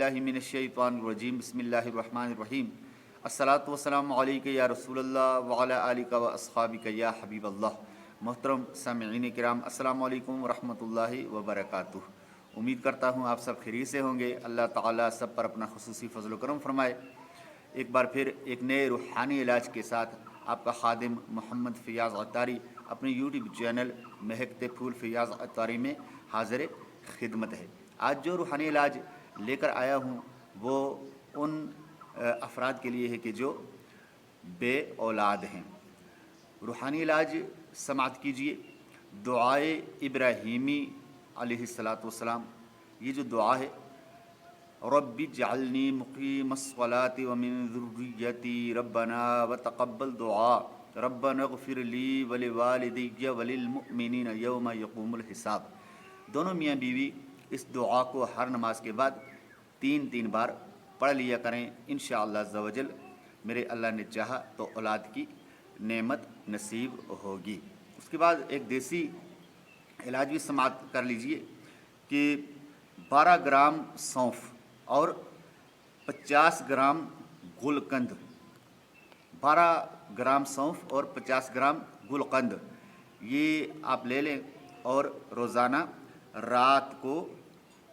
मिनश्शैतानिर्रजीम बिस्मिल्लाहिर्रहमानिर्रहीम अस्सलातु वस्सलामु अलैका या रसूल अल्लाह व अला आलिका व अस्हाबिका या हबीब अल्लाह। मोहतरम सामिईन किराम, अस्सलामु अलैकुम व रहमतुल्लाहि व बरकातुहू। उम्मीद करता हूँ आप सब खैरियत से होंगे। अल्लाह ताला सब पर अपना खुसूसी फजल करम फरमाए। एक बार फिर एक नए रूहानी इलाज के साथ आपका खादिम मोहम्मद फ़ियाज़ अत्तारी अपने यूट्यूब चैनल महकते फूल फ़ियाज़ अत्तारी में हाज़िर खिदमत है। आज जो रूहानी इलाज लेकर आया हूँ वो उन अफराद के लिए है कि जो बे औलाद हैं। रूहानी इलाज समाअत कीजिए। दुआए इब्राहीमी अलैहिस्सलातु वस्सलाम, ये जो दुआ है, रब्बि जअलनी मुक़ीमस्सलाति व मिन ज़ुर्रिय्यती रब्बना व तक़ब्बल दुआ रब्बना इग़फ़िर ली व लिवालिदैया व लिलमुअ्मिनीना यौम यक़ूमुल हिसाब। दोनों मियाँ बीवी इस दुआ को हर नमाज के बाद 3-3 बार पढ़ लिया करें। इंशाअल्लाह अज़्ज़ा वजल मेरे अल्लाह ने चाहा तो औलाद की नेमत नसीब होगी। उसके बाद एक देसी इलाज भी समाअत कर लीजिए कि 12 ग्राम सौंफ और 50 ग्राम गुलकंद, 12 ग्राम सौंफ और 50 ग्राम गुलकंद ये आप ले लें और रोज़ाना रात को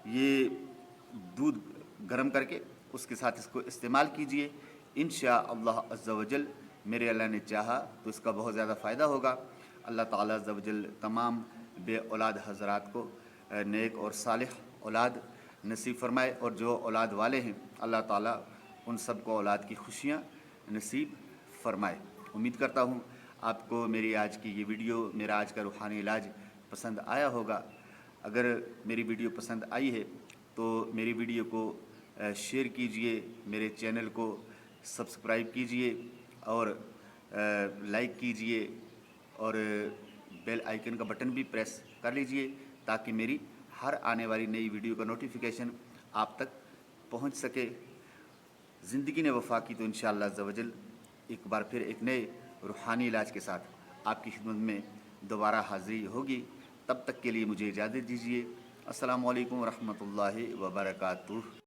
ये दूध गर्म करके उसके साथ इसको इस्तेमाल कीजिए। इंशाअल्लाह अज़्ज़ा वजल मेरे अल्लाह ने चाहा तो इसका बहुत ज़्यादा फ़ायदा होगा। अल्लाह ताला अज़्ज़ा वजल तमाम बे औलाद हज़रात को नेक और सालिह औलाद नसीब फरमाए, और जो औलाद वाले हैं अल्लाह ताला उन सब को औलाद की खुशियाँ नसीब फरमाए। उम्मीद करता हूँ आपको मेरी आज की ये वीडियो, मेरा आज का रूहानी इलाज पसंद आया होगा। अगर मेरी वीडियो पसंद आई है तो मेरी वीडियो को शेयर कीजिए, मेरे चैनल को सब्सक्राइब कीजिए और लाइक कीजिए और बेल आइकन का बटन भी प्रेस कर लीजिए ताकि मेरी हर आने वाली नई वीडियो का नोटिफिकेशन आप तक पहुंच सके। ज़िंदगी ने वफ़ा की तो इंशाअल्लाह अज़्ज़ा वजल एक बार फिर एक नए रूहानी इलाज के साथ आपकी खिदमत में दोबारा हाज़िरी होगी। तब तक के लिए मुझे इजाज़त दीजिए। अस्सलामु अलैकुम व रहमतुल्लाहि व बरकातुहू।